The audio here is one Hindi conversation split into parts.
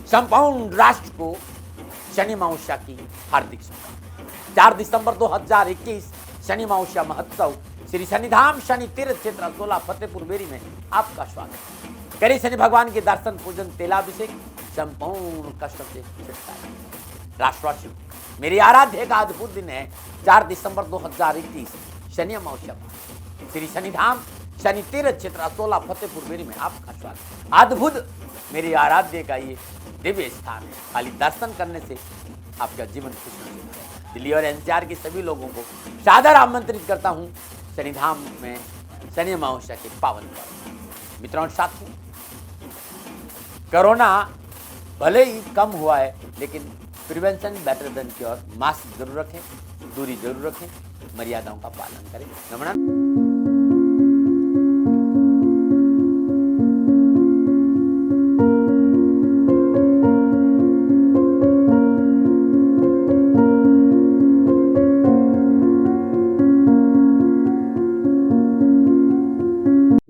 संपूर्ण राष्ट्र को शनि अमावस्या की हार्दिक शुभकामनाएं। 4 दिसंबर 2021 शनि अमावस्या महोत्सव श्री शनिधाम शनि तीर्थ क्षेत्र असोला फतेहपुर बेरी में आपका स्वागत है। करें शनि भगवान के दर्शन पूजन तेलाभिषेक, संपूर्ण कष्टों से छुटकारा। राष्ट्रवासियों, मेरी आराध्य का अद्भुत दिन है 4 दिसंबर 2021 शनि अमावस्या श्री शनिधाम शनि तीर्थ क्षेत्र असोला फतेहपुर बेरी में आपका स्वागत। अद्भुत मेरी आराध्य का ये दिव्य स्थान है। खाली दर्शन करने से आपका जीवन खुशहाल होगा। दिल्ली और एनसीआर के सभी लोगों को सादर आमंत्रित करता हूं शनिधाम में शनि अमावस्या के पावन पर्व। मित्रों और साथियों, कोरोना भले ही कम हुआ है, लेकिन prevention better than cure. Mask जरूर रखें, दूरी जरूर रखें, मर्यादाओं का पालन करें। नमस्कार।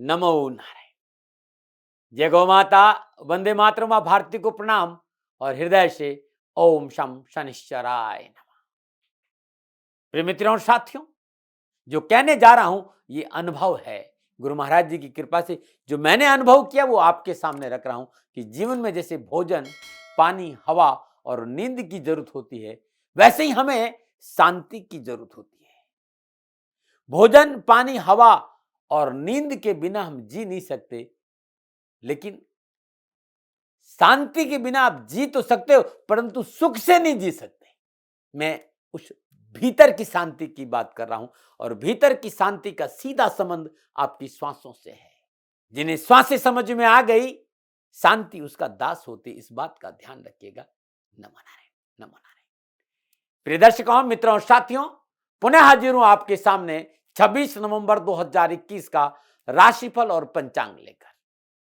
नमो नारायण। जय गौ माता, वंदे मातरम, मां भारती को प्रणाम और हृदय से ओम शम शनिश्चराय नमः। प्रिय मित्रों और साथियों, जो कहने जा रहा हूं ये अनुभव है। गुरु महाराज जी की कृपा से जो मैंने अनुभव किया वो आपके सामने रख रहा हूं कि जीवन में जैसे भोजन, पानी, हवा और नींद की जरूरत होती है, वैसे ही हमें शांति की जरूरत होती है। भोजन, पानी, हवा और नींद के बिना हम जी नहीं सकते, लेकिन शांति के बिना आप जी तो सकते हो, परंतु सुख से नहीं जी सकते। मैं उस भीतर की शांति की बात कर रहा हूं, और भीतर की शांति का सीधा संबंध आपकी श्वासों से है। जिन्हें श्वासें समझ में आ गई, शांति उसका दास होती, इस बात का ध्यान रखिएगा। नमो नारायण, नमो नारायण। प्रिय दर्शकों, मित्रों और साथियों, पुनः हाजिर हूं आपके सामने 26 नवंबर 2021 का राशिफल और पंचांग लेकर।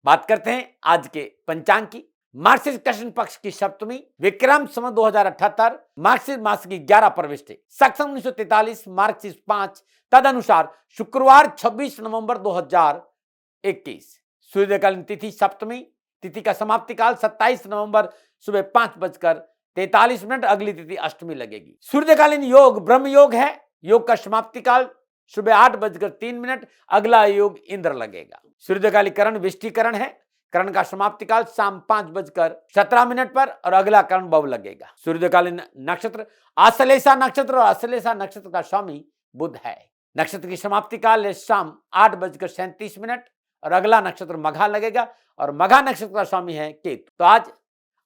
बात करते हैं आज के पंचांग की। मार्गशीर्ष कृष्ण पक्ष की सप्तमी, विक्रम संवत 2078, मार्गशीर्ष मास की 11 प्रविष्टि, सक्षम 1943, मार्गशीर्ष 5, तदनुसार शुक्रवार 26 नवंबर 2021। सूर्यकालीन तिथि सप्तमी, तिथि का समाप्ति काल 27 नवंबर सुबह 5:43। अगली तिथि अष्टमी लगेगी। सूर्यकालीन योग ब्रह्म योग है। योग का समाप्ति काल सुबह 8:03। अगला योग इंद्र लगेगा। सूर्यकाली करण विष्टिकरण है। करण का समाप्ति काल शाम 5:17 पर और अगला करण बव लगेगा। सूर्यकालीन नक्षत्र आश्लेषा नक्षत्र, और आश्लेषा नक्षत्र का स्वामी बुध है। नक्षत्र की समाप्ति काल है शाम 8:37 और अगला नक्षत्र मघा लगेगा, और मघा नक्षत्र का स्वामी है केतु। तो आज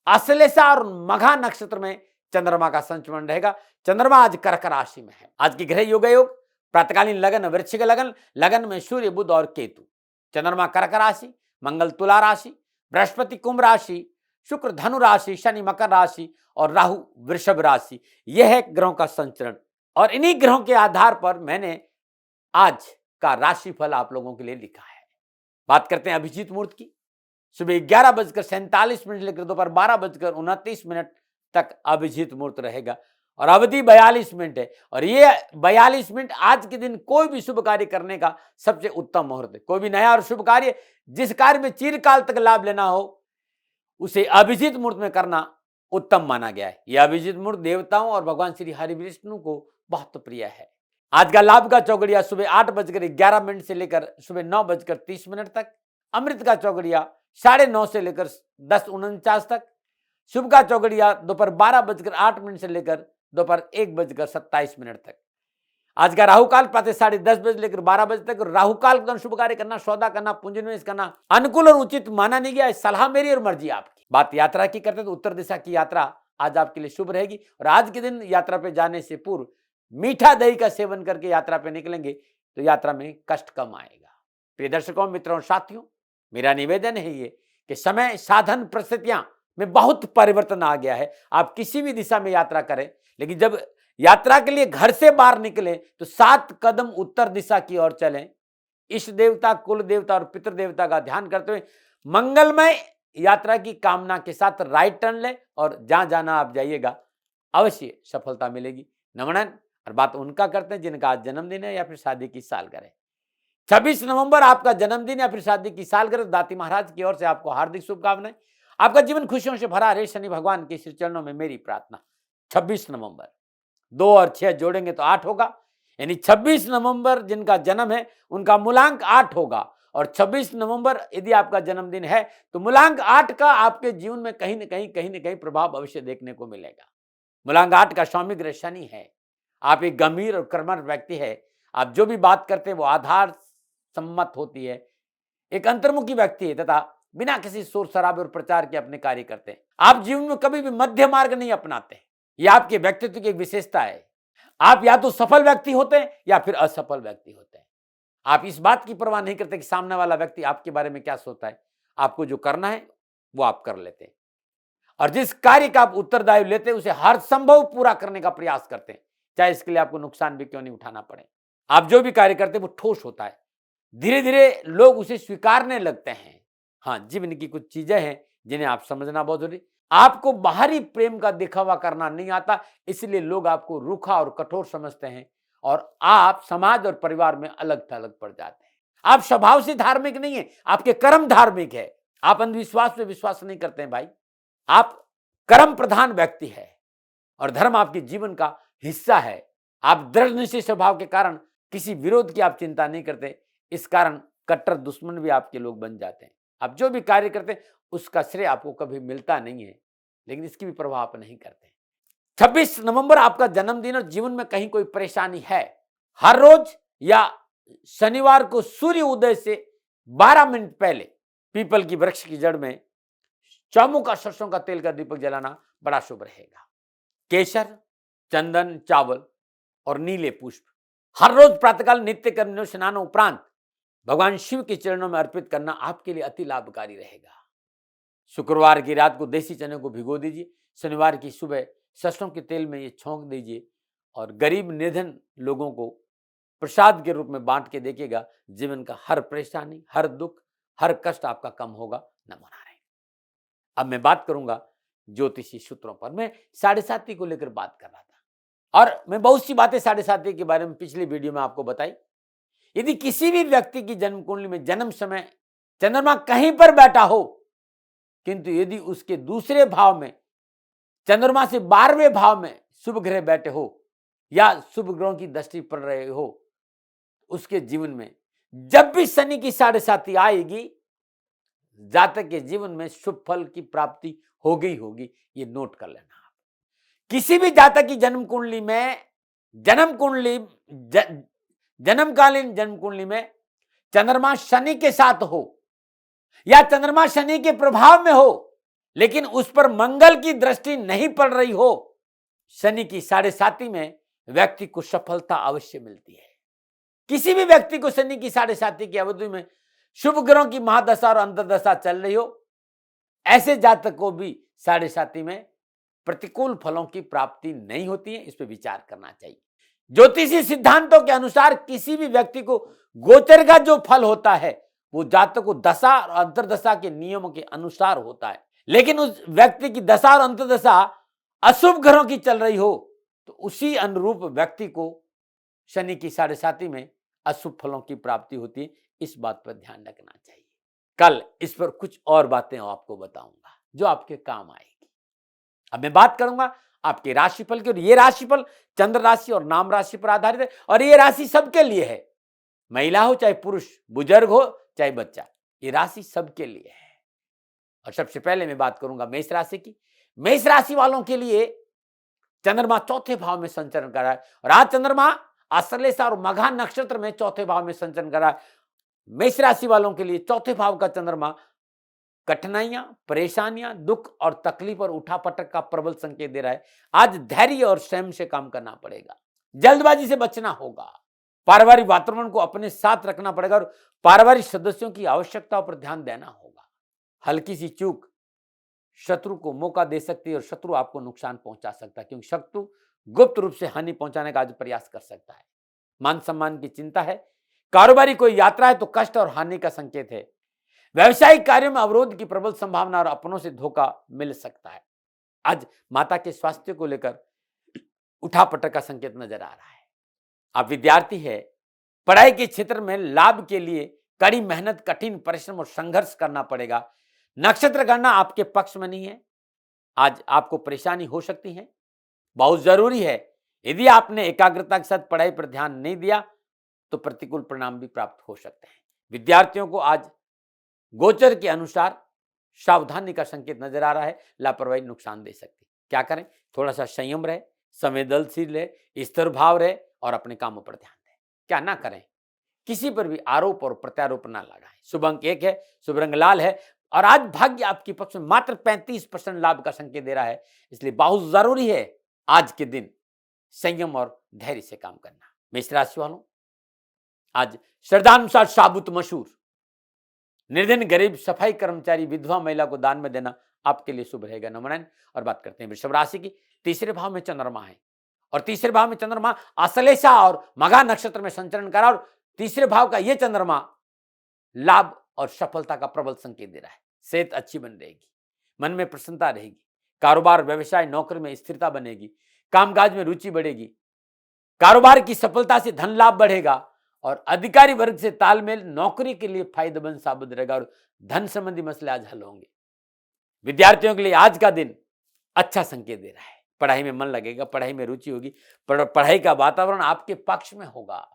आश्लेषा और मघा नक्षत्र में चंद्रमा का संचरण रहेगा। चंद्रमा आज कर्क राशि में है। आज की ग्रह योग प्रातकालीन लगन वृश्चिक लगन, लगन में सूर्य, बुध और केतु। चंद्रमा कर्क राशि, मंगल तुला राशि, बृहस्पति कुंभ राशि, शुक्र धनु राशि, शनि मकर राशि और राहु वृषभ राशि। यह है ग्रहों का संचरण, और इन्हीं ग्रहों के आधार पर मैंने आज का राशिफल आप लोगों के लिए लिखा है। बात करते हैं अभिजीत मुहूर्त की। सुबह 11:47 लेकर दोपहर 12:29 तक अभिजीत मुहूर्त रहेगा, और अवधि 42 मिनट है। और ये 42 मिनट आज के दिन कोई भी शुभ कार्य करने का सबसे उत्तम मुहूर्त है। कोई भी नया और शुभ कार्य, जिस कार्य में चिरकाल तक लाभ लेना हो, उसे अभिजीत मुहूर्त में करना उत्तम माना गया है। यह अभिजीत मुहूर्त देवताओं और भगवान श्री हरि विष्णु को बहुत प्रिय है। आज का लाभ का चौगड़िया सुबह 8:11 से लेकर सुबह 9:30 तक। अमृत का चौगड़िया 9:30 से लेकर 10:49 तक। शुभ का चौगड़िया दोपहर 12:08 से लेकर दोपहर 1:27 तक। आज का राहु काल प्रातः 10:30 बजे लेकर 12 बजे तक। राहु काल के शुभ कार्य करना, सौदा करना, पूंजी निवेश करना अनुकूल और उचित माना नहीं गया। सलाह मेरी और मर्जी आपकी। बात यात्रा की करते तो उत्तर दिशा की यात्रा आज आपके लिए शुभ रहेगी, और आज के दिन यात्रा पे जाने से पूर्व मीठा दही का सेवन करके यात्रा पे निकलेंगे तो यात्रा में कष्ट कम आएगा। प्रिय दर्शकों, मित्रों, साथियों, मेरा निवेदन है ये कि समय, साधन, परिस्थितियां में बहुत परिवर्तन आ गया है। आप किसी भी दिशा में यात्रा करें, लेकिन जब यात्रा के लिए घर से बाहर निकले तो 7 कदम उत्तर दिशा की ओर चलें। इष्ट देवता, कुल देवता और पितृ देवता का ध्यान करते हुए मंगलमय यात्रा की कामना के साथ राइट टर्न लें, और जहां जाना आप जाइएगा, अवश्य सफलता मिलेगी। नमन। और बात उनका करते हैं जिनका आज जन्मदिन है या फिर शादी की सालगिरह। 26 नवंबर आपका जन्मदिन या फिर शादी की सालगिरह। दाती महाराज की ओर से आपको हार्दिक शुभकामनाएं। आपका जीवन खुशियों से भरा रहे, शनि भगवान के श्री चरणों में मेरी प्रार्थना। 26 नवंबर 2 और 6 जोड़ेंगे तो 8 होगा, यानी 26 नवंबर जिनका जन्म है उनका मूलांक 8 होगा। और 26 नवंबर यदि आपका जन्मदिन है तो मूलांक 8 का आपके जीवन में कहीं न कहीं प्रभाव अवश्य देखने को मिलेगा। मूलांक 8 का स्वामी ग्रह शनि है। आप एक गंभीर और कर्मठ व्यक्ति है। आप जो भी बात करते हैं वो आधार सम्मत होती है। एक अंतर्मुखी व्यक्ति है तथा बिना किसी शोर शराबे और प्रचार के अपने कार्य करते हैं। आप जीवन में कभी भी मध्य मार्ग नहीं अपनाते। यह आपके व्यक्तित्व की एक विशेषता है। आप या तो सफल व्यक्ति होते हैं या फिर असफल व्यक्ति होते हैं। आप इस बात की परवाह नहीं करते कि सामने वाला व्यक्ति आपके बारे में क्या सोचता है। आपको जो करना है वो आप कर लेते हैं और जिस कार्य का आप उत्तरदायित्व लेते हैं उसे हर संभव पूरा करने का प्रयास करते हैं, चाहे इसके लिए आपको नुकसान भी क्यों नहीं उठाना पड़े। आप जो भी कार्य करते हैं वो ठोस होता है। धीरे धीरे लोग उसे स्वीकारने लगते हैं। हाँ, जीवन की कुछ चीजें हैं जिन्हें आप समझना बहुत जरूरी। आपको बाहरी प्रेम का दिखावा करना नहीं आता, इसलिए लोग आपको रूखा और कठोर समझते हैं और आप समाज और परिवार में अलग थलग पड़ जाते हैं। आप स्वभाव से धार्मिक नहीं है, आपके कर्म धार्मिक है। आप अंधविश्वास पे विश्वास नहीं करते हैं भाई। आप कर्म प्रधान व्यक्ति है और धर्म आपके जीवन का हिस्सा है। आप दृढ़ निश्चय स्वभाव के कारण किसी विरोध की आप चिंता नहीं करते। इस कारण कट्टर दुश्मन भी आपके लोग बन जाते हैं। आप जो भी कार्य करते हैं उसका श्रेय आपको कभी मिलता नहीं है, लेकिन इसकी भी परवाह आप नहीं करते। 26 नवंबर आपका जन्मदिन और जीवन में कहीं कोई परेशानी है, हर रोज या शनिवार को सूर्य उदय से 12 मिनट पहले पीपल की वृक्ष की जड़ में चौमुखा सरसों का तेल का दीपक जलाना बड़ा शुभ रहेगा। केसर, चंदन, चावल और नीले पुष्प हर रोज प्रातःकाल नित्य कर्म स्नान उपरांत भगवान शिव के चरणों में अर्पित करना आपके लिए अति लाभकारी रहेगा। शुक्रवार की रात को देसी चने को भिगो दीजिए, शनिवार की सुबह सरसों के तेल में ये छौंक दीजिए और गरीब निर्धन लोगों को प्रसाद के रूप में बांट के देखिएगा। जीवन का हर परेशानी, हर दुख, हर कष्ट आपका कम होगा। नमो नारायण। अब मैं बात करूंगा ज्योतिषी सूत्रों पर। मैं 7.5 को लेकर बात कर रहा था और मैं बहुत सी बातें 7.5 के बारे में पिछली वीडियो में आपको बताई। यदि किसी भी व्यक्ति की जन्म कुंडली में जन्म समय चंद्रमा कहीं पर बैठा हो, किंतु यदि उसके दूसरे भाव में चंद्रमा से 12वें भाव में शुभ ग्रह बैठे हो या शुभ ग्रहों की दृष्टि पड़ रहे हो, उसके जीवन में जब भी शनि की 7.5 आएगी, जातक के जीवन में शुभ फल की प्राप्ति होगी। ये नोट कर लेना। आप किसी भी जातक की जन्म कुंडली में जन्मकालीन जन्म कुंडली में चंद्रमा शनि के साथ हो या चंद्रमा शनि के प्रभाव में हो, लेकिन उस पर मंगल की दृष्टि नहीं पड़ रही हो, शनि की 7.5 में व्यक्ति को सफलता अवश्य मिलती है। किसी भी व्यक्ति को शनि की 7.5 की अवधि में शुभ ग्रहों की महादशा और अंतर्दशा चल रही हो, ऐसे जातक को भी 7.5 में प्रतिकूल फलों की प्राप्ति नहीं होती है। इस पर विचार करना चाहिए। ज्योतिषी सिद्धांतों के अनुसार किसी भी व्यक्ति को गोचर का जो फल होता है वो जातक को दशा और अंतर्दशा के नियमों के अनुसार होता है, लेकिन उस व्यक्ति की दशा और अंतर्दशा अशुभ ग्रहों की चल रही हो तो उसी अनुरूप व्यक्ति को शनि की 7.5 में अशुभ फलों की प्राप्ति होती है। इस बात पर ध्यान रखना चाहिए। कल इस पर कुछ और बातें आपको बताऊंगा जो आपके काम आएगी। अब मैं बात करूंगा आपके राशिफल की, और ये राशिफल चंद्र राशि और नाम राशि पर आधारित है और ये राशि सबके लिए है। महिला हो चाहे पुरुष, बुजुर्ग हो चाहे बच्चा, ये राशि सबके लिए है। और सबसे पहले मैं बात करूंगा मेष राशि की। मेष राशि वालों के लिए चंद्रमा चौथे भाव में संचरण कर रहा है और आज चंद्रमा आश्लेषा और मघा नक्षत्र में चौथे भाव में संचरण कर रहा है। मेष राशि वालों के लिए चौथे भाव का चंद्रमा कठिनाइयां, परेशानियां, दुख और तकलीफ और उठापटक का प्रबल संकेत दे रहा है। आज धैर्य और संयम से काम करना पड़ेगा, जल्दबाजी से बचना होगा, पारिवारिक वातावरण को अपने साथ रखना पड़ेगा और पारिवारिक सदस्यों की आवश्यकताओं पर ध्यान देना होगा। हल्की सी चूक शत्रु को मौका दे सकती है और शत्रु आपको नुकसान पहुंचा सकता है, क्योंकि शत्रु गुप्त रूप से हानि पहुंचाने का आज प्रयास कर सकता है। मान सम्मान की चिंता है। कारोबारी कोई यात्रा है तो कष्ट और हानि का संकेत है। व्यवसायिक कार्यों में अवरोध की प्रबल संभावना और अपनों से धोखा मिल सकता है। आज माता के स्वास्थ्य को लेकर उठापटक का संकेत नजर आ रहा है। आप विद्यार्थी है, पढ़ाई के क्षेत्र में लाभ के लिए कड़ी मेहनत, कठिन परिश्रम और संघर्ष करना पड़ेगा। नक्षत्र गणना आपके पक्ष में नहीं है। आज आपको परेशानी हो सकती है। बहुत जरूरी है, यदि आपने एकाग्रता के साथ पढ़ाई पर ध्यान नहीं दिया तो प्रतिकूल परिणाम भी प्राप्त हो सकते हैं। विद्यार्थियों को आज गोचर के अनुसार सावधानी का संकेत नजर आ रहा है। लापरवाही नुकसान दे सकती है। क्या करें? थोड़ा सा संयम रहे, संवेदनशील रहे, स्थिर भाव रहे और अपने कामों पर ध्यान दें। क्या ना करें? किसी पर भी आरोप और प्रत्यारोप ना लगाएं। शुभ अंक 1 है, शुभ रंग लाल है और आज भाग्य आपके पक्ष में मात्र 35% लाभ का संकेत दे रहा है। इसलिए बहुत जरूरी है आज के दिन संयम और धैर्य से काम करना। मेष राशि वालों, आज श्रद्धानुसार साबुत मसूर, निर्धन गरीब सफाई कर्मचारी विधवा महिला को दान में देना आपके लिए शुभ रहेगा। नमन। और बात करते हैं वृषभ राशि की। तीसरे भाव में चंद्रमा है और तीसरे भाव में चंद्रमा आश्लेषा और मघा नक्षत्र में संचरण करा और तीसरे भाव का यह चंद्रमा लाभ और सफलता का प्रबल संकेत दे रहा है। सेहत अच्छी बन रहेगी, मन में प्रसन्नता रहेगी, कारोबार व्यवसाय नौकरी में स्थिरता बनेगी, कामकाज में रुचि बढ़ेगी, कारोबार की सफलता से धन लाभ बढ़ेगा और अधिकारी वर्ग से तालमेल नौकरी के लिए फायदेमंद साबित रहेगा और धन संबंधी मसले आज हल होंगे। विद्यार्थियों के लिए आज का दिन अच्छा संकेत दे रहा है। पढ़ाई में मन लगेगा, पढ़ाई में रुचि होगी, पढ़ाई का वातावरण आपके पक्ष में होगा।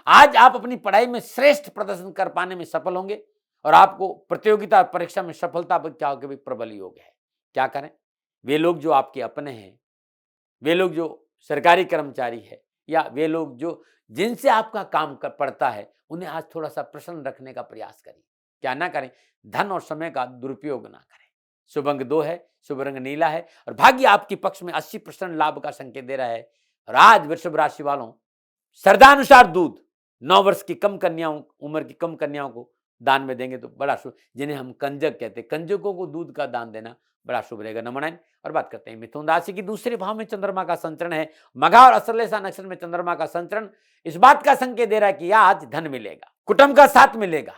आज आप अपनी पढ़ाई में श्रेष्ठ प्रदर्शन कर पाने में सफल होंगे और आपको प्रतियोगिता परीक्षा में सफलता के भी प्रबल योग है। क्या करें? वे लोग जो आपके अपने हैं, वे लोग जो सरकारी कर्मचारी है या वे लोग जो जिनसे आपका काम पड़ता है, उन्हें आज थोड़ा सा प्रसन्न रखने का प्रयास करें। क्या ना करें? धन और समय का दुरुपयोग ना करें। शुभ अंक 2 है, शुभ रंग नीला है और भाग्य आपके पक्ष में 80% लाभ का संकेत दे रहा है। और आज वृषभ राशि वालों, श्रद्धानुसार दूध 9 वर्ष की कम कन्याओं, उम्र की कम कन्याओं को दान में देंगे तो बड़ा शुभ, जिन्हें हम कंजक कहते हैं, कंजकों को दूध का दान देना बड़ा शुभ रहेगा। नमन। और बात करते हैं मिथुन राशि की। दूसरे भाव में चंद्रमा का संचरण है, मघा और आश्लेषा नक्षत्र में चंद्रमा का संचरण इस बात का संकेत दे रहा है कि आज धन मिलेगा, कुटुंब का साथ मिलेगा,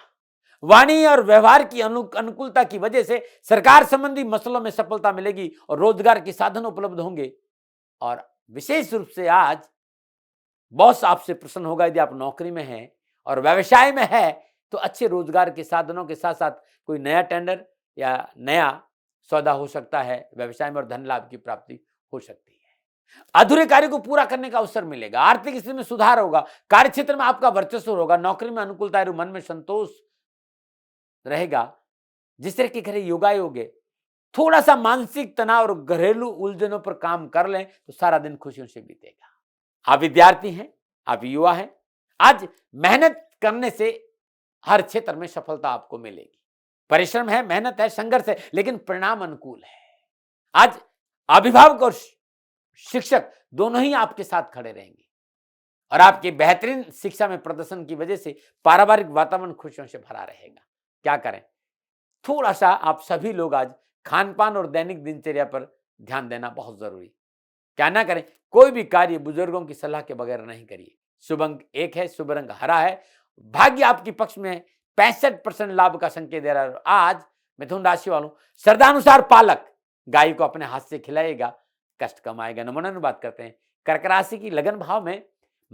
वाणी और व्यवहार की अनुकूलता की वजह से सरकार संबंधी मसलों में सफलता मिलेगी और रोजगार के साधन उपलब्ध होंगे। और विशेष रूप से आज बॉस आपसे प्रसन्न होगा यदि आप नौकरी में हैं और व्यवसाय में है तो अच्छे रोजगार के साधनों के साथ साथ कोई नया टेंडर या नया सौदा हो सकता है। व्यवसाय में और धन लाभ की प्राप्ति हो सकती है। अधूरे कार्य को पूरा करने का अवसर मिलेगा, आर्थिक स्थिति में सुधार होगा, कार्य क्षेत्र में आपका वर्चस्व होगा, नौकरी में अनुकूलता, मन में संतोष रहेगा। जिस तरह के घरे योगायोग है, थोड़ा सा मानसिक तनाव और घरेलू उलझनों पर काम कर लें तो सारा दिन खुशियों से बीतेगा। आप विद्यार्थी हैं, आप युवा हैं, आज मेहनत करने से हर क्षेत्र में सफलता आपको मिलेगी। परिश्रम है, मेहनत है, संघर्ष है, लेकिन परिणाम अनुकूल है। आज अभिभावक और शिक्षक दोनों ही आपके साथ खड़े रहेंगे और आपके बेहतरीन शिक्षा में प्रदर्शन की वजह से पारिवारिक वातावरण खुशियों से भरा रहेगा। क्या करें? थोड़ा सा आप सभी लोग आज खान पान और दैनिक दिनचर्या पर ध्यान देना बहुत जरूरी। क्या ना करें? कोई भी कार्य बुजुर्गों की सलाह के बगैर नहीं करिए। शुभ अंक 1 है, शुभ रंग हरा है, भाग्य आपके पक्ष में 65% लाभ का संकेत दे रहा है। आज मिथुन राशि वालों, श्रद्धानुसार पालक गाय को अपने हाथ से खिलाएगा, कष्ट कमाएगा। नमूना बात करते हैं कर्क राशि की। लगन भाव में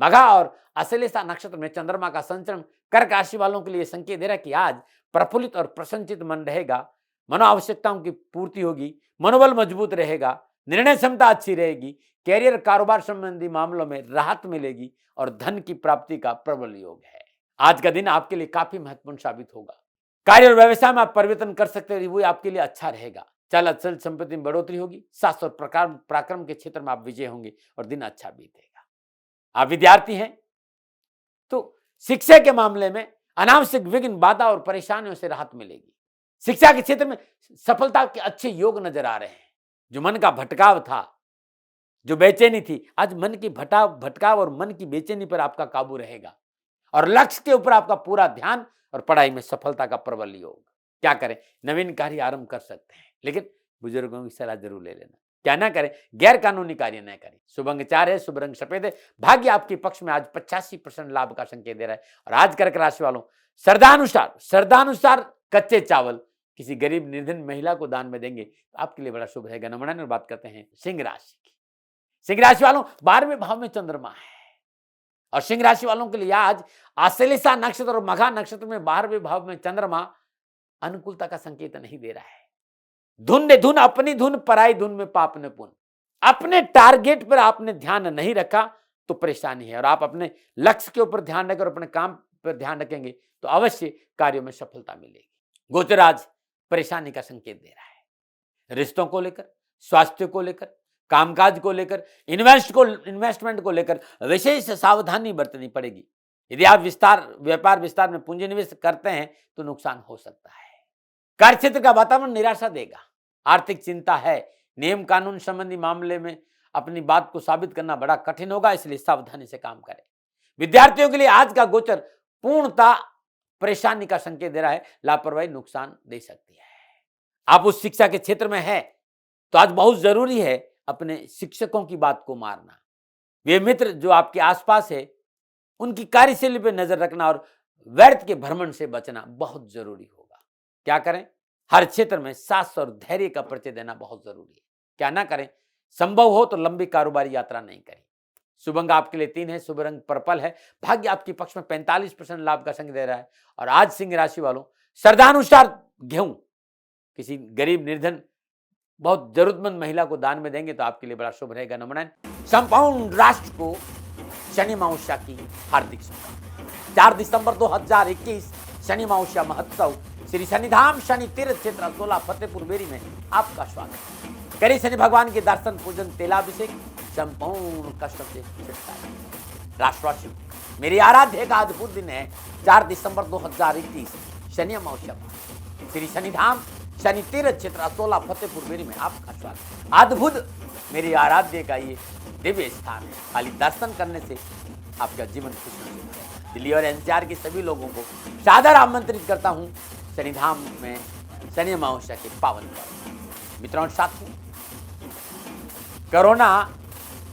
मघा और आश्लेषा नक्षत्र में चंद्रमा का संचरण कर्क राशि वालों के लिए संकेत दे रहा है कि आज प्रफुल्लित और प्रसन्नचित मन रहेगा, मनो आवश्यकताओं की पूर्ति होगी, मनोबल मजबूत रहेगा, निर्णय क्षमता अच्छी रहेगी, कैरियर कारोबार संबंधी मामलों में राहत मिलेगी और धन की प्राप्ति का प्रबल योग है। आज का दिन आपके लिए काफी महत्वपूर्ण साबित होगा। कार्य और व्यवसाय में आप परिवर्तन कर सकते हैं, वो आपके लिए अच्छा रहेगा। चल अचल संपत्ति में बढ़ोतरी होगी, शास्त्र और पराक्रम के क्षेत्र में आप विजय होंगे और दिन अच्छा बीतेगा। आप विद्यार्थी हैं तो शिक्षा के मामले में अनावश्यक विघ्न, बाधा और परेशानियों से राहत मिलेगी। शिक्षा के क्षेत्र में सफलता के अच्छे योग नजर आ रहे हैं। जो मन का भटकाव था, जो बेचैनी थी, आज मन की भटकाव और मन की बेचैनी पर आपका काबू रहेगा और लक्ष्य के ऊपर आपका पूरा ध्यान और पढ़ाई में सफलता का प्रबल योग। क्या करें? नवीन कार्य आरंभ कर सकते हैं, लेकिन बुजुर्गों की सलाह जरूर ले लेना। क्या ना करें? गैर कानूनी कार्य न करें। शुभ अंक 4 है, शुभ रंग सफेद है, भाग्य आपके पक्ष में आज 85% लाभ का संकेत दे रहा है। और आज कर्क राशि वालों, श्रद्धानुसार कच्चे चावल किसी गरीब निर्धन महिला को दान में देंगे तो आपके लिए बड़ा शुभ रहेगा। नमन। बात करते हैं सिंह राशि की। सिंह राशि वालों, 12वें भाव में चंद्रमा है और सिंह राशि वालों के लिए आज आश्लेषा नक्षत्र और मघा नक्षत्र में 12वें भाव में चंद्रमा अनुकूलता का संकेत नहीं दे रहा है। धुन ने धुन, अपनी धुन पराई धुन में पाप ने पुन। अपने टारगेट पर आपने ध्यान नहीं रखा तो परेशानी है, और आप अपने लक्ष्य के ऊपर ध्यान रखें और अपने काम पर ध्यान रखेंगे तो अवश्य कार्यों में सफलता मिलेगी। गोचर आज परेशानी का संकेत दे रहा है, रिश्तों को लेकर, स्वास्थ्य को लेकर, कामकाज को लेकर, इन्वेस्टमेंट को लेकर विशेष सावधानी बरतनी पड़ेगी। यदि आप व्यापार विस्तार में पूंजी निवेश करते हैं तो नुकसान हो सकता है। कार्यक्षेत्र का वातावरण निराशा देगा, आर्थिक चिंता है, नियम कानून संबंधी मामले में अपनी बात को साबित करना बड़ा कठिन होगा, इसलिए सावधानी से काम करें। विद्यार्थियों के लिए आज का गोचर पूर्णता परेशानी का संकेत दे रहा है, लापरवाही नुकसान दे सकती है। आप उस शिक्षा के क्षेत्र में हैं तो आज बहुत जरूरी है अपने शिक्षकों की बात को मारना। वे मित्र जो आपके आसपास है उनकी कार्यशैली पर नजर रखना और व्यर्थ के भ्रमण से बचना बहुत जरूरी होगा। क्या करें? हर क्षेत्र में साहस और धैर्य का परिचय देना बहुत जरूरी है। क्या ना करें? संभव हो तो लंबी कारोबारी यात्रा नहीं करें। शुभ अंक आपके लिए 3 है, शुभ रंग पर्पल है। भाग्य आपके पक्ष में 45% लाभ का संकेत दे रहा है। और आज सिंह राशि वालों श्रद्धानुसार गेहूं किसी गरीब निर्धन बहुत जरूरतमंद महिला को दान में देंगे तो आपके लिए बड़ा शुभ रहेगा। नमन। संपूर्ण राष्ट्र को शनि अमावस्या की हार्दिक शुभकामनाएं। 4 दिसंबर 2021 शनि अमावस्या महोत्सव श्री शनिधाम शनि तीर्थ क्षेत्र असोला फतेहपुर बेरी में आपका स्वागत। करें शनि भगवान के दर्शन, पूजन, तेलाभिषेक, संपूर्ण कष्ट से छुटकारा। राष्ट्रवासियों, मेरी आराध्य का अद्भुत दिन है 4 दिसंबर 2021 शनि अमावस्या श्री शनिधाम शनि तीर्थ क्षेत्र असोला फतेहपुर बेरी में आपका स्वागत। अद्भुत मेरी आराध्य का ये दिव्य स्थान है, खाली दर्शन करने से आपका जीवन खुशी से भरेगा। दिल्ली और एनसीआर के सभी लोगों को सादर आमंत्रित करता हूं शनिधाम में शनि अमावस्या के पावन पर्व। मित्रों और साथियों, कोरोना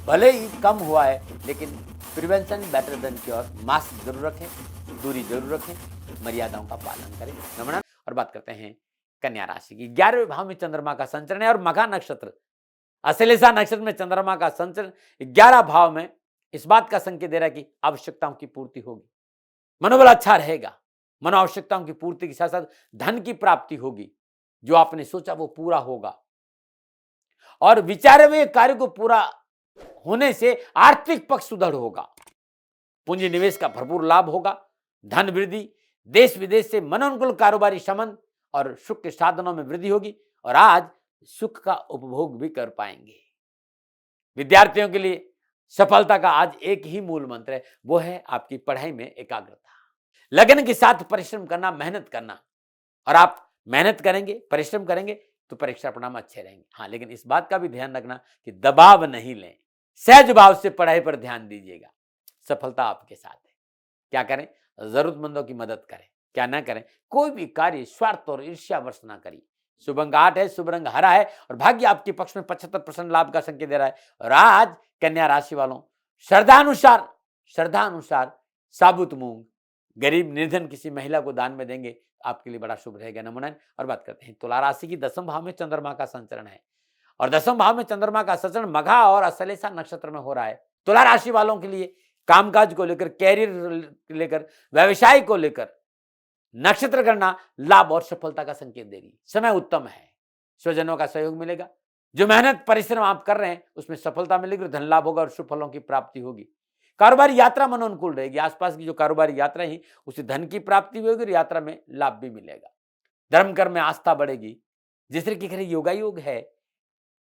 भले ही कम हुआ है लेकिन prevention better than cure. Mask जरूर रखें, दूरी जरूर रखें, मर्यादाओं का पालन करें। नमन। और बात करते हैं कन्या राशि की। 11वें भाव में चंद्रमा का संचरण है और मघा नक्षत्र अश्लेषा नक्षत्र में चंद्रमा का संचरण 11 भाव में इस बात का संकेत दे रहा है कि आवश्यकताओं की पूर्ति होगी, मनोबल अच्छा रहेगा। मनो आवश्यकताओं की पूर्ति के साथ साथ धन की प्राप्ति होगी, जो आपने सोचा वो पूरा होगा। और विचारे हुए कार्य को पूरा होने से आर्थिक पक्ष सुदृढ़ होगा। पूंजी निवेश का भरपूर लाभ होगा, धन वृद्धि, देश विदेश से मनोनुकूल कारोबारी संबंध और सुख के साधनों में वृद्धि होगी और आज सुख का उपभोग भी कर पाएंगे। विद्यार्थियों के लिए सफलता का आज एक ही मूल मंत्र है, वो है आपकी पढ़ाई में एकाग्रता। लगन के साथ परिश्रम करना, मेहनत करना, और आप मेहनत करेंगे, परिश्रम करेंगे तो परीक्षा परिणाम अच्छे रहेंगे। हाँ, लेकिन इस बात का भी ध्यान रखना कि दबाव नहीं लें, सहज भाव से पढ़ाई पर ध्यान दीजिएगा। सफलता आपके साथ है। क्या करें? जरूरतमंदों की मदद करें। क्या ना करें? कोई भी कार्य स्वार्थ और ईर्ष्यावश ना करिए। शुभ अंक 8 है, शुभ रंग हरा है और भाग्य आपके पक्ष में 75% लाभ का संकेत दे रहा है। और आज कन्या राशि वालों श्रद्धानुसार साबुत मूंग गरीब निर्धन किसी महिला को दान में देंगे, आपके लिए बड़ा शुभ रहेगा। नमन। और बात करते हैं तुला राशि की। 10वें भाव में चंद्रमा का संचरण है और 10वें भाव में चंद्रमा का संचरण मघा और अश्लेषा नक्षत्र में हो रहा है। तुला राशि वालों के लिए कामकाज को लेकर, कैरियर लेकर, व्यवसाय को लेकर नक्षत्र गणना लाभ और सफलता का संकेत देगी। समय उत्तम है, स्वजनों का सहयोग मिलेगा। जो मेहनत परिश्रम आप कर रहे हैं उसमें सफलता मिलेगी, धन लाभ होगा और शुभ फलों की प्राप्ति होगी। कारोबारी यात्रा मनोनुकूल रहेगी। आसपास की जो कारोबारी यात्रा ही उसे धन की प्राप्ति भी होगी और यात्रा में लाभ भी मिलेगा। धर्म कर्म में आस्था बढ़ेगी। जिस तरह की योगायोग है,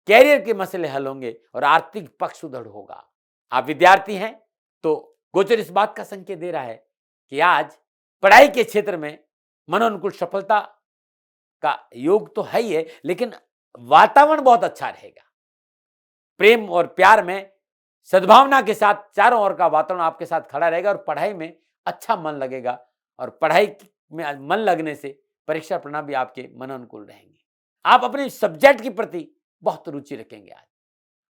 कैरियर के मसले हल होंगे और आर्थिक पक्ष सुदृढ़ होगा। आप विद्यार्थी हैं तो गोचर इस बात का संकेत दे रहा है कि आज पढ़ाई के क्षेत्र में मनोनुकूल सफलता का योग तो है ही है, लेकिन वातावरण बहुत अच्छा रहेगा। प्रेम और प्यार में सद्भावना के साथ चारों ओर का वातावरण आपके साथ खड़ा रहेगा और पढ़ाई में अच्छा मन लगेगा और पढ़ाई में मन लगने से परीक्षा परिणाम भी आपके मनोनुकूल रहेंगे। आप अपने सब्जेक्ट के प्रति बहुत रुचि रखेंगे आज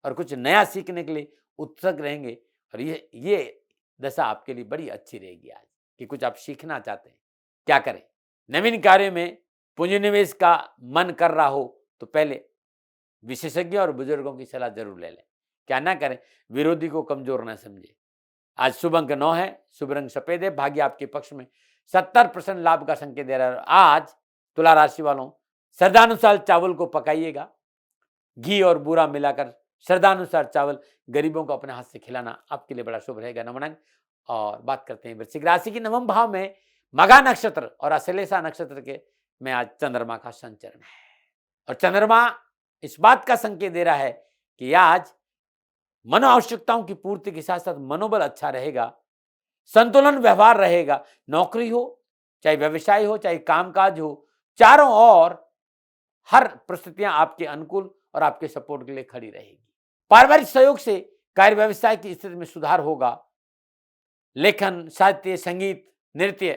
और कुछ नया सीखने के लिए उत्सुक रहेंगे और ये दशा आपके लिए बड़ी अच्छी रहेगी आज कि कुछ आप सीखना चाहते हैं। क्या करें? नवीन कार्य में पूंजी निवेश का मन कर रहा हो तो पहले विशेषज्ञ और बुजुर्गों की सलाह जरूर ले लें। क्या ना करें? विरोधी को कमजोर न समझे। आज शुभ अंक 9 है, शुभ रंग सफेद है, भाग्य आपके पक्ष में 70% लाभ का संकेत दे रहा है। आज तुला राशि वालों, श्रद्धानुसार चावल को पकाइएगा, घी और बूरा मिलाकर श्रद्धानुसार चावल गरीबों को अपने हाथ से खिलाना आपके लिए बड़ा शुभ रहेगा। नमन। और बात करते हैं वृश्चिक राशि की नवम भाव में मघा नक्षत्र और अश्लेषा नक्षत्र के में आज चंद्रमा का संचरण है और चंद्रमा इस बात का संकेत दे रहा है कि आज मनो आवश्यकताओं की पूर्ति के साथ साथ मनोबल अच्छा रहेगा, संतुलन व्यवहार रहेगा। नौकरी हो, चाहे व्यवसाय हो, चाहे कामकाज हो, चारों ओर हर परिस्थितियां आपके अनुकूल और आपके सपोर्ट के लिए खड़ी रहेगी। पारिवारिक सहयोग से कार्य व्यवसाय की स्थिति में सुधार होगा। लेखन, साहित्य, संगीत, नृत्य,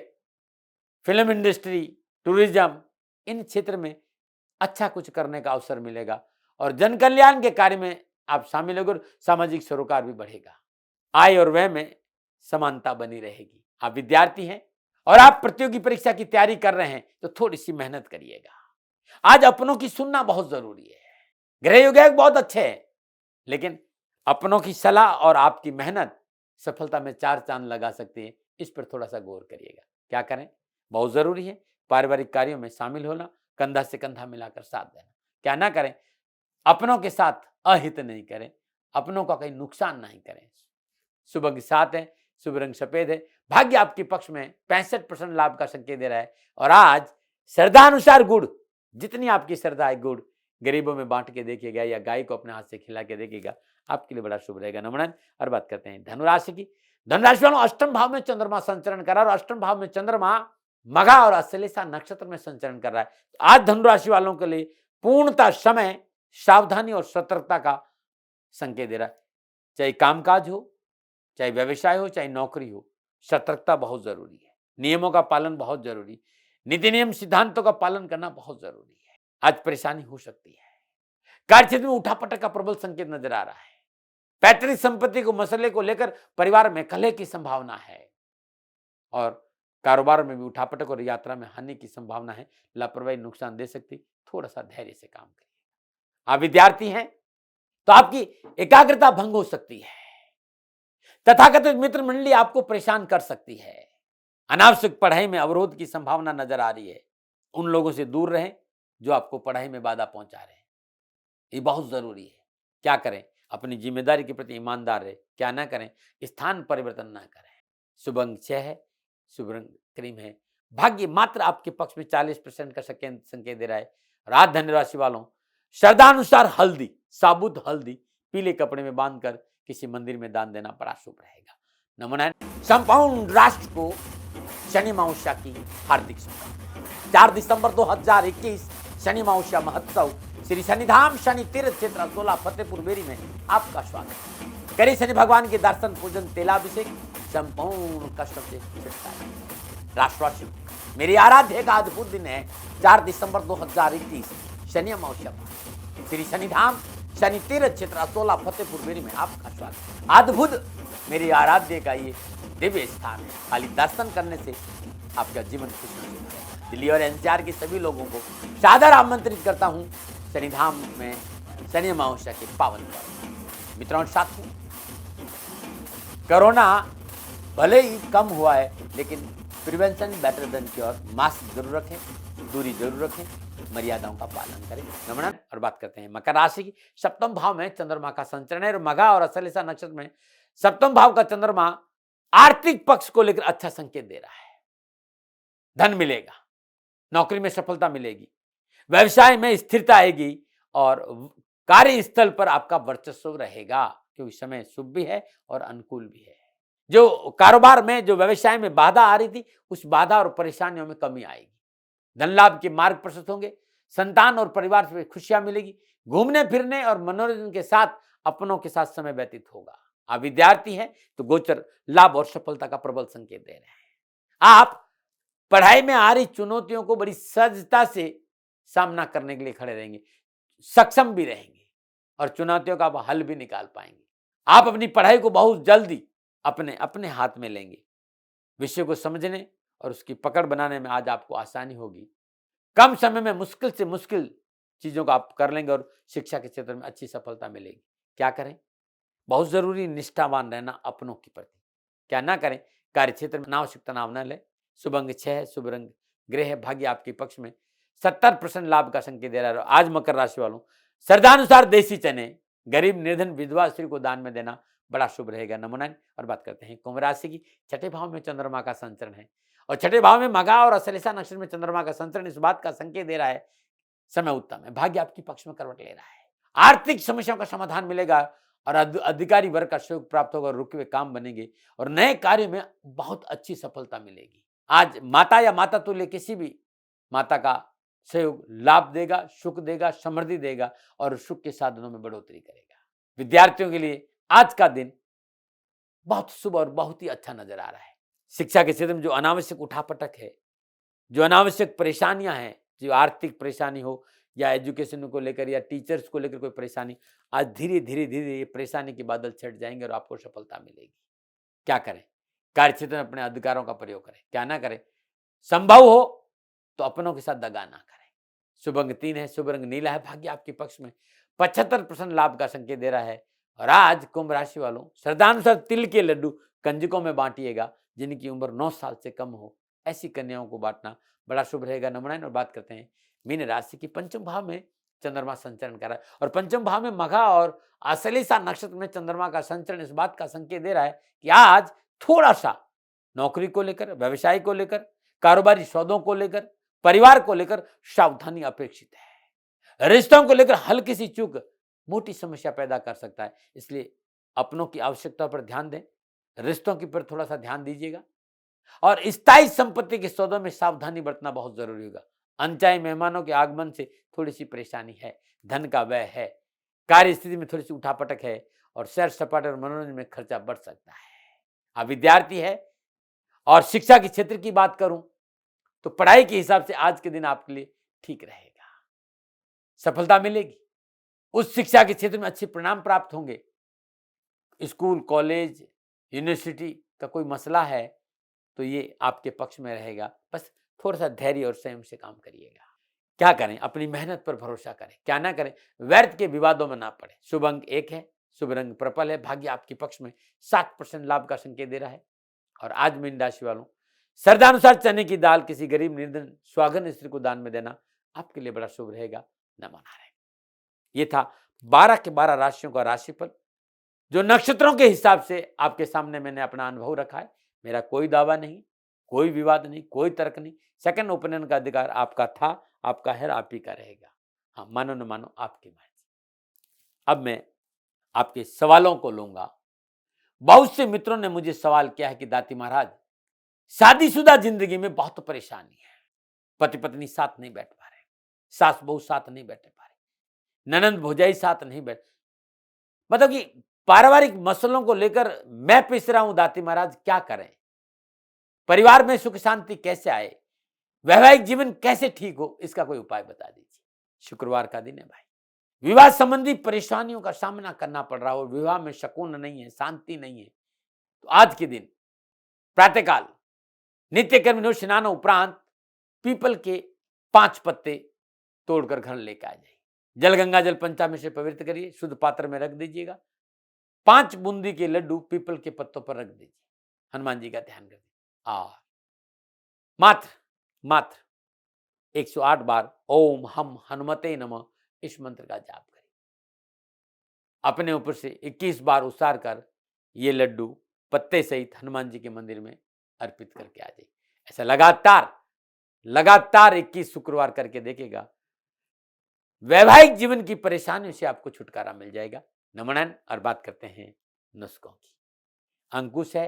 फिल्म इंडस्ट्री, टूरिज्म, इन क्षेत्र में अच्छा कुछ करने का अवसर मिलेगा और जन कल्याण के कार्य में आप शामिल होंगे और सामाजिक सरोकार भी बढ़ेगा। आय और व्यय में समानता बनी रहेगी। आप विद्यार्थी हैं और आप प्रतियोगी परीक्षा की तैयारी कर रहे हैं तो थोड़ी सी मेहनत करिएगा। आज अपनों की सुनना बहुत जरूरी है। ग्रह योग बहुत अच्छे हैं, लेकिन अपनों की सलाह और आपकी मेहनत सफलता में 4 चांद लगा सकती है। इस पर थोड़ा सा गौर करिएगा। क्या करें, बहुत जरूरी है पारिवारिक कार्यों में शामिल होना, कंधा से कंधा मिलाकर साथ देना। क्या ना करें, अपनों के साथ अहित नहीं करें, अपनों का कहीं नुकसान नहीं करें। शुभ अंक 7 है, शुभ रंग सफेद है। भाग्य आपके पक्ष में 65% लाभ का संकेत दे रहा है और आज श्रद्धानुसार गुड़, जितनी आपकी श्रद्धा है, गुड़ गरीबों में बांट के देखिएगा या गाय को अपने हाथ से खिला के देखिएगा, आपके लिए बड़ा शुभ रहेगा। नमन। और बात करते हैं धनुराशि की। धनुराशि वालों, अष्टम भाव में चंद्रमा संचरण कर रहा है और अष्टम भाव में चंद्रमा मघा और अश्लेषा नक्षत्र में संचरण कर रहा है। आज धनुराशि वालों के लिए पूर्णतः समय सावधानी और सतर्कता का संकेत दे रहा है। चाहे कामकाज हो, चाहे व्यवसाय हो, चाहे नौकरी हो, सतर्कता बहुत जरूरी है। नियमों का पालन बहुत जरूरी, नीति नियम सिद्धांतों का पालन करना बहुत जरूरी है। आज परेशानी हो सकती है। कार्य क्षेत्र में उठापटक का प्रबल संकेत नजर आ रहा है। पैतृक संपत्ति को मसले को लेकर परिवार में कलह की संभावना है और कारोबार में भी उठापटक और यात्रा में हानि की संभावना है। लापरवाही नुकसान दे सकती, थोड़ा सा धैर्य से काम करिए। आप विद्यार्थी हैं तो आपकी एकाग्रता भंग हो सकती है। तथाकथित मित्र मंडली आपको परेशान कर सकती है। अनावश्यक पढ़ाई में अवरोध की संभावना नजर आ रही है। उन लोगों से दूर रहें जो आपको पढ़ाई में बाधा पहुंचा रहे हैं, ये बहुत जरूरी है। क्या करें, अपनी जिम्मेदारी के प्रति ईमानदार रहे। क्या ना करें, स्थान परिवर्तन ना करें। शुभ अंक 6 है, शुभ रंग क्रीम है। भाग्य मात्र आपके पक्ष में 40% का संकेत दे रहा है। रात धनु राशि वालों, श्रद्धानुसार हल्दी, साबुत हल्दी पीले कपड़े में बांधकर किसी मंदिर में दान देना बड़ा शुभ रहेगा। नमन। संपूर्ण राष्ट्र को शनि अमावस्या की हार्दिक शुभकामनाएं। 4 दिसंबर 2021 शनि अमावस्या महोत्सव श्री शनिधाम शनि तीर्थ क्षेत्र असोला फतेहपुर बेरी में आपका स्वागत। करें शनि भगवान के दर्शन, पूजन, तेलाभिषेक, संपूर्ण कष्ट से छुटकारा। राष्ट्रवासियों, मेरी आराध्य का अद्भुत दिन है 4 दिसंबर 2021 शनि अमावस्या श्री शनिधाम शनि तीर्थ क्षेत्र असोला फतेहपुर बेरी में आपका स्वागत। अद्भुत मेरी आराध्य का ये दिव्य स्थान है। खाली दर्शन करने से आपका जीवन खुशी से भरेगा। दिल्ली और एनसीआर के सभी लोगों को सादर आमंत्रित करता हूं शनिधाम में शनि अमावस्या के पावन पर्व। मित्रों और साथियों, कोरोना भले ही कम हुआ है, लेकिन prevention better than cure. Mask जरूर रखें, दूरी जरूर रखें, मर्यादाओं का पालन करें। नमन। और बात करते हैं मकर राशि की। सप्तम भाव में चंद्रमा का संचरण है और मघा और अश्लेषा नक्षत्र में सप्तम भाव का चंद्रमा आर्थिक पक्ष को लेकर अच्छा संकेत दे रहा है। धन मिलेगा, नौकरी में सफलता मिलेगी, व्यवसाय में स्थिरता आएगी और कार्यस्थल पर आपका वर्चस्व रहेगा, क्योंकि समय शुभ भी है और अनुकूल भी है। जो कारोबार में, जो व्यवसाय में बाधा आ रही थी, उस बाधा और परेशानियों में कमी आएगी। धन लाभ के मार्ग प्रशस्त होंगे, संतान और परिवार से खुशियां मिलेगी। घूमने फिरने और मनोरंजन के साथ अपनों के साथ समय व्यतीत होगा। आप विद्यार्थी हैं तो गोचर लाभ और सफलता का प्रबल संकेत दे रहे हैं। आप पढ़ाई में आ रही चुनौतियों को बड़ी सहजता से सामना करने के लिए खड़े रहेंगे, सक्षम भी रहेंगे और चुनौतियों का हल भी निकाल पाएंगे। आप अपनी पढ़ाई को बहुत जल्दी अपने हाथ में लेंगे। विषय को समझने और उसकी पकड़ बनाने में आज आपको आसानी होगी। कम समय में मुश्किल से मुश्किल चीजों को आप कर लेंगे और शिक्षा के क्षेत्र में अच्छी सफलता मिलेगी। क्या करें, बहुत जरूरी निष्ठावान रहना अपनों के प्रति। क्या ना करें, कार्य क्षेत्र में अनावश्यक तनाव न ले। शुभ अंक 6 है, शुभ रंग ग्रे है। भाग्य आपके पक्ष में 70% लाभ का संकेत दे रहा है। आज मकर राशि वालों, श्रद्धानुसार देसी चने गरीब निर्धन विधवा स्त्री को दान में देना बड़ा शुभ रहेगा। नमो नारायण। और बात करते हैं कुंभ राशि की। छठे भाव में चंद्रमा का संचरण है और छठे भाव में मघा और अश्लेषा नक्षत्र में चंद्रमा का संचरण इस बात का संकेत दे रहा है समय उत्तम है, भाग्य आपके पक्ष में करवट ले रहा है, आर्थिक समस्याओं का समाधान मिलेगा और अधिकारी वर्ग का सहयोग प्राप्त होगा, रुके हुए काम बनेंगे और नए कार्य में बहुत अच्छी सफलता मिलेगी। आज माता या माता तुल्य किसी भी माता का सहयोग लाभ देगा, सुख देगा, समृद्धि देगा और सुख के साधनों में बढ़ोतरी करेगा। विद्यार्थियों के लिए आज का दिन बहुत शुभ और बहुत ही अच्छा नजर आ रहा है। शिक्षा के क्षेत्र में जो अनावश्यक उठापटक है, जो अनावश्यक परेशानियां हैं, जो आर्थिक परेशानी हो या एजुकेशन को लेकर या टीचर्स को लेकर कोई परेशानी, आज धीरे धीरे धीरे ये परेशानी के बादल छट जाएंगे और आपको सफलता मिलेगी। क्या करें? कार्य क्षेत्र में अपने अधिकारों का प्रयोग करें, क्या ना करें? संभव हो तो अपनों के साथ दगा ना करें। शुभ अंक 3 है, शुभ रंग नीला है, भाग्य आपके पक्ष में 75% लाभ का संकेत दे रहा है। और आज कुंभ राशि वालों, श्रद्धानुसार तिल के लड्डू कंजकों में बांटिएगा जिनकी उम्र 9 साल से कम हो, ऐसी कन्याओं को बांटना बड़ा शुभ रहेगा। नमो नारायण। और बात करते हैं मीन राशि की। पंचम भाव में चंद्रमा संचरण कर रहा है और पंचम भाव में मघा और आश्लेषा नक्षत्र में चंद्रमा का संचरण इस बात का संकेत दे रहा है कि आज थोड़ा सा नौकरी को लेकर, व्यवसाय को लेकर, कारोबारी सौदों को लेकर, परिवार को लेकर सावधानी अपेक्षित है। रिश्तों को लेकर हल्की सी चूक मोटी समस्या पैदा कर सकता है, इसलिए अपनों की आवश्यकता पर ध्यान दें, रिश्तों की पर थोड़ा सा ध्यान दीजिएगा और स्थायी संपत्ति के सौदों में सावधानी बरतना बहुत जरूरी होगा। अनचाहे मेहमानों के आगमन से थोड़ी सी परेशानी है, धन का व्यय है, कार्य स्थिति में थोड़ी सी उठापटक है और सैर सपाटे और मनोरंजन में खर्चा बढ़ सकता है। आप विद्यार्थी है और शिक्षा के क्षेत्र की बात करूं तो पढ़ाई के हिसाब से आज के दिन आपके लिए ठीक रहेगा, सफलता मिलेगी, उस शिक्षा के क्षेत्र में अच्छे परिणाम प्राप्त होंगे। स्कूल, कॉलेज, यूनिवर्सिटी का कोई मसला है तो ये आपके पक्ष में रहेगा, बस थोड़ा सा धैर्य और संयम से काम करिएगा। क्या करें? अपनी मेहनत पर भरोसा करें, क्या ना करें? व्यर्थ के विवादों में ना पड़े। शुभ अंक 1 है, शुभ रंग पर्पल है, भाग्य आपके पक्ष में 60% लाभ का संकेत दे रहा है। और आज मीन राशि वालों, श्रद्धानुसार चने की दाल किसी गरीब निर्धन स्वागन स्त्री को दान में देना आपके लिए बड़ा शुभ रहेगा। नमो नारायण। ये था 12 के 12 राशियों का राशिफल, जो नक्षत्रों के हिसाब से आपके सामने मैंने अपना अनुभव रखा है। मेरा कोई दावा नहीं, कोई विवाद नहीं, कोई तर्क नहीं। सेकंड ओपिनियन का अधिकार आपका था, आपका है, आप ही का रहेगा। हाँ, मानो न मानो आपकी मर्जी। अब मैं आपके सवालों को लूंगा। बहुत से मित्रों ने मुझे सवाल किया है कि दाती महाराज, शादीशुदा जिंदगी में बहुत परेशानी है, पति पत्नी साथ नहीं बैठ पा रहे, सास बहू साथ नहीं बैठ पा रहे, ननंद भौजाई साथ नहीं बैठ, मतलब कि पारिवारिक मसलों को लेकर मैं पिस रहा हूं दाती महाराज, क्या करें? परिवार में सुख शांति कैसे आए, वैवाहिक जीवन कैसे ठीक हो, इसका कोई उपाय बता दीजिए। शुक्रवार का दिन है भाई, विवाह संबंधी परेशानियों का सामना करना पड़ रहा हो, विवाह में सुकून नहीं है, शांति नहीं है, तो आज के दिन प्रातःकाल नित्य कर्म स्नान उपरांत पीपल के 5 पत्ते तोड़कर घर लेकर आ जाइए, जल गंगा जल पंचामृत से पवित्र करिए, शुद्ध पात्र में रख दीजिएगा, 5 बूंदी के लड्डू पीपल के पत्तों पर रख दीजिए, हनुमान जी का ध्यान कर दीजिए और मात्र 108 बार ओम हम हनुमते नमः इस मंत्र का जाप करिए। अपने ऊपर से 21 बार उच्चार कर ये लड्डू पत्ते सहित हनुमान जी के मंदिर में अर्पित करके आ जाइए। ऐसा लगातार 21 शुक्रवार करके देखेगा, वैवाहिक जीवन की परेशानियों से आपको छुटकारा मिल जाएगा। नमो नारायण। और बात करते हैं नुस्खों की। अंकुश है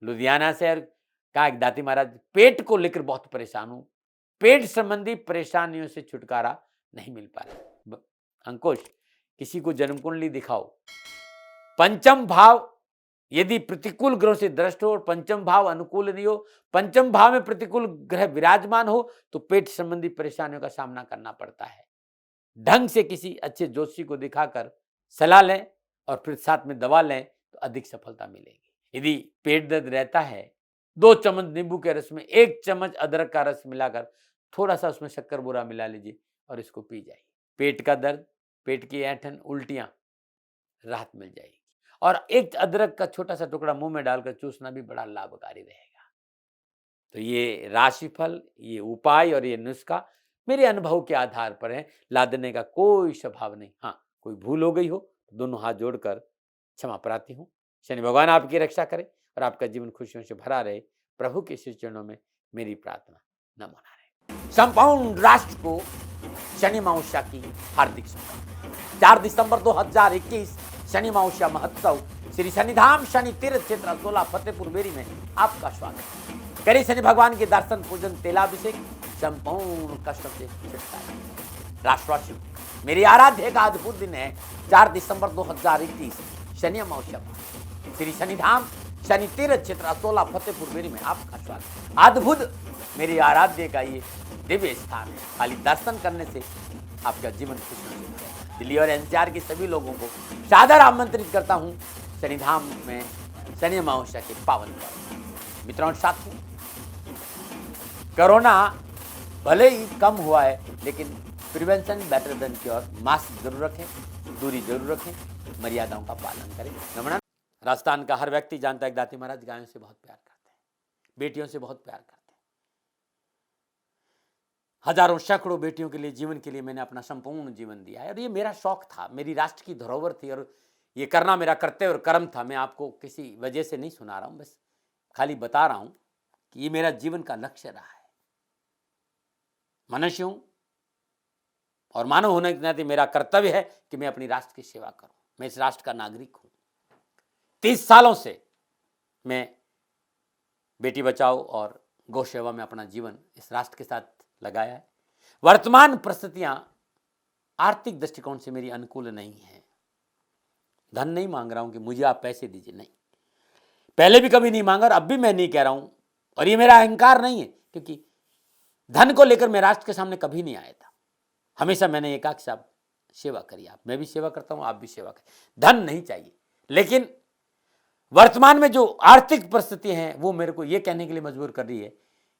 लुधियाना से और कहा दाती महाराज, पेट को लेकर बहुत परेशान हूं, पेट संबंधी परेशानियों से छुटकारा नहीं मिल पा रहा। अंकुश, किसी को जन्म कुंडली दिखाओ, पंचम भाव यदि प्रतिकूल ग्रह से दृष्ट हो और पंचम भाव अनुकूल नहीं हो, पंचम भाव में प्रतिकूल ग्रह विराजमान हो तो पेट संबंधी परेशानियों का सामना करना पड़ता है। ढंग से किसी अच्छे ज्योतिषी को दिखाकर सलाह लें और फिर साथ में दवा लें तो अधिक सफलता मिलेगी। यदि पेट दर्द रहता है, 2 चम्मच नींबू के रस में 1 चम्मच अदरक का रस मिलाकर थोड़ा सा उसमें शक्कर बूरा मिला लीजिए और इसको पी जाइए। पेट का दर्द, पेट की ऐंठन, उल्टियां राहत मिल जाएगी। और 1 अदरक का छोटा सा टुकड़ा मुंह में डालकर चूसना भी बड़ा लाभकारी रहेगा। तो ये राशिफल, ये उपाय और ये नुस्खा मेरे अनुभव के आधार पर है, लादने का कोई स्वभाव नहीं। हाँ, कोई भूल हो गई हो तो दोनों हाथ जोड़कर क्षमा प्रार्थी हूँ। शनि भगवान आपकी रक्षा करे और आपका जीवन खुशियों से भरा रहे। प्रभु के श्री चरणों में मेरी प्रार्थना। नमो नारायण। संपूर्ण राष्ट्र को शनि अमावस्या की हार्दिक शुभकामनाएं। 4 दिसंबर 2021 शनि अमावस्या महोत्सव श्री शनिधाम शनि तीर्थ क्षेत्र असोला फतेहपुर बेरी में आपका स्वागत। करें शनि भगवान के दर्शन पूजन तेलाभिषेक, संपूर्ण कष्टों से छुटकारा। राष्ट्रवासियों, मेरी आराध्य का अद्भुत दिन है 4 दिसंबर 2021 शनि अमावस्या श्री शनिधाम शनि तीर्थ क्षेत्र असोला फतेहपुर बेरी में आपका स्वागत। अद्भुत मेरी आराध्य का ये दिव्य स्थान है। खाली दर्शन करने से आपका जीवन खुशी से भरेगा। दिल्ली और एनसीआर के सभी लोगों को सादर आमंत्रित करता हूं शनिधाम में शनि अमावस्या के पावन पर्व। मित्रों और साथियों, कोरोना भले ही कम हुआ है, लेकिन prevention better than cure. Mask जरूर रखें, दूरी जरूर रखें, मर्यादाओं का पालन करें। नमन। राजस्थान का हर व्यक्ति जानता है कि दाती महाराज गायों से बहुत प्यार करते हैं, बेटियों से बहुत प्यार करते हैं। हजारों सैकड़ों बेटियों के लिए, जीवन के लिए मैंने अपना संपूर्ण जीवन दिया है और ये मेरा शौक था, मेरी राष्ट्र की धरोहर थी और ये करना मेरा कर्तव्य और कर्म था। मैं आपको किसी वजह से नहीं सुना रहा हूं, बस खाली बता रहा हूं कि ये मेरा जीवन का लक्ष्य रहा है। मनुष्य हूं और मानव होने के नाते मेरा कर्तव्य है कि मैं अपनी राष्ट्र की सेवा करूं। मैं इस राष्ट्र का नागरिक हूं। 30 सालों से मैं बेटी बचाओ और गौ सेवा में अपना जीवन इस राष्ट्र के साथ लगाया है। वर्तमान परिस्थितियां आर्थिक दृष्टिकोण से मेरी अनुकूल नहीं है। धन नहीं मांग रहा हूं कि मुझे आप पैसे दीजिए, नहीं, पहले भी कभी नहीं मांगा और अब भी मैं नहीं कह रहा हूं। और ये मेरा अहंकार नहीं है, क्योंकि धन को लेकर मैं राष्ट्र के सामने कभी नहीं आया था। हमेशा मैंने एक आख साहब सेवा करी। आप, मैं भी सेवा करता हूं, आप भी सेवा करें। धन नहीं चाहिए, लेकिन वर्तमान में जो आर्थिक परिस्थिति हैं वो मेरे को ये कहने के लिए मजबूर कर रही है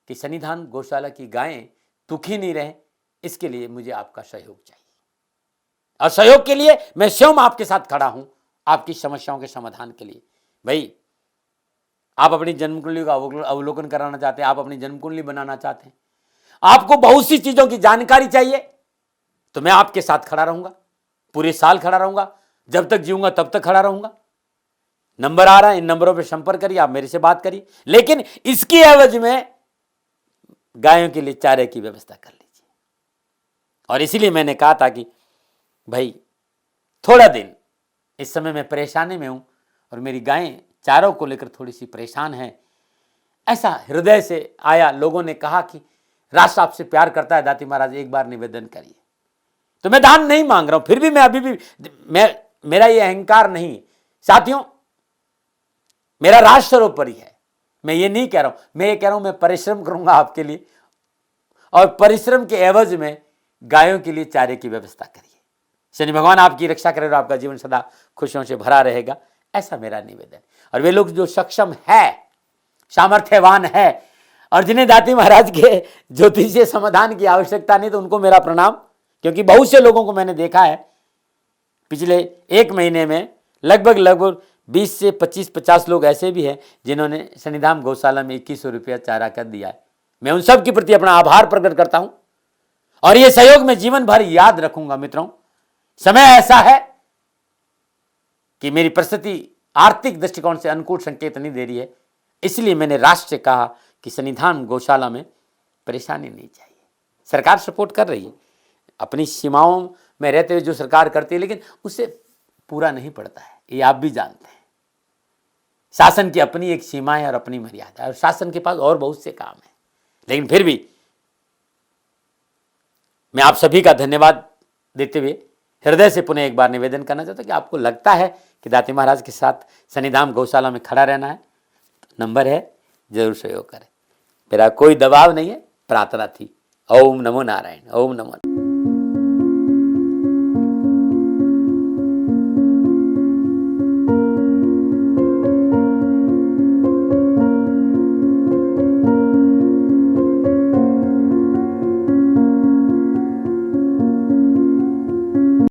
कि शनिधाम गौशाला की गायें दुखी नहीं रहे, इसके लिए मुझे आपका सहयोग चाहिए। और सहयोग के लिए मैं स्वयं आपके साथ खड़ा हूं, आपकी समस्याओं के समाधान के लिए। भाई, आप अपनी जन्म कुंडली का अवलोकन कराना चाहते हैं, आप अपनी जन्म कुंडली बनाना चाहते हैं, आपको बहुत सी चीजों की जानकारी चाहिए, तो मैं आपके साथ खड़ा रहूंगा, पूरे साल खड़ा रहूंगा, जब तक जीऊंगा तब तक खड़ा रहूंगा। नंबर आ रहा है, इन नंबरों पर संपर्क करिए, आप मेरे से बात करिए, लेकिन इसकी एवज में गायों के लिए चारे की व्यवस्था कर लीजिए। और इसीलिए मैंने कहा था कि भाई थोड़ा दिन, इस समय मैं परेशानी में हूं और मेरी गायें चारों को लेकर थोड़ी सी परेशान हैं। ऐसा हृदय से आया, लोगों ने कहा कि राष्ट्र आपसे प्यार करता है दाती महाराज, एक बार निवेदन करिए। तो मैं दान नहीं मांग रहा हूं, फिर भी मैं अभी भी, मेरा ये अहंकार नहीं साथियों, मेरा राष्ट्र सर्वोपरि है। मैं ये नहीं कह रहा हूं, मैं ये कह रहा हूं मैं परिश्रम करूंगा आपके लिए, और परिश्रम के एवज में गायों के लिए चारे की व्यवस्था करिए। शनि भगवान आपकी रक्षा करे और आपका जीवन सदा खुशियों से भरा रहेगा, ऐसा मेरा निवेदन। और वे लोग जो सक्षम है, सामर्थ्यवान है और जिन्हें दाती महाराज के ज्योतिषीय समाधान की आवश्यकता नहीं, तो उनको मेरा प्रणाम। क्योंकि बहुत से लोगों को मैंने देखा है पिछले 1 महीने में, लगभग 20 से 25-50 लोग ऐसे भी हैं जिन्होंने शनिधाम गौशाला में 2100 रुपया चारा कर दिया है। मैं उन सब के प्रति अपना आभार प्रकट करता हूं और ये सहयोग मैं जीवन भर याद रखूंगा। मित्रों, समय ऐसा है कि मेरी परिस्थिति आर्थिक दृष्टिकोण से अनुकूल संकेत नहीं दे रही है, इसलिए मैंने राष्ट्र से कहा कि शनिधाम गौशाला में परेशानी नहीं चाहिए। सरकार सपोर्ट कर रही है, अपनी सीमाओं में रहते हुए जो सरकार करती है, लेकिन उससे पूरा नहीं पड़ता है, ये आप भी जानते हैं। शासन की अपनी एक सीमा है और अपनी मर्यादा है, और शासन के पास और बहुत से काम है। लेकिन फिर भी मैं आप सभी का धन्यवाद देते हुए हृदय से पुनः एक बार निवेदन करना चाहता हूं कि आपको लगता है कि दाती महाराज के साथ शनिधाम गौशाला में खड़ा रहना है, तो नंबर है, जरूर सहयोग करें। मेरा कोई दबाव नहीं है, प्रार्थना थी। ओम नमो नारायण। ओम नमो।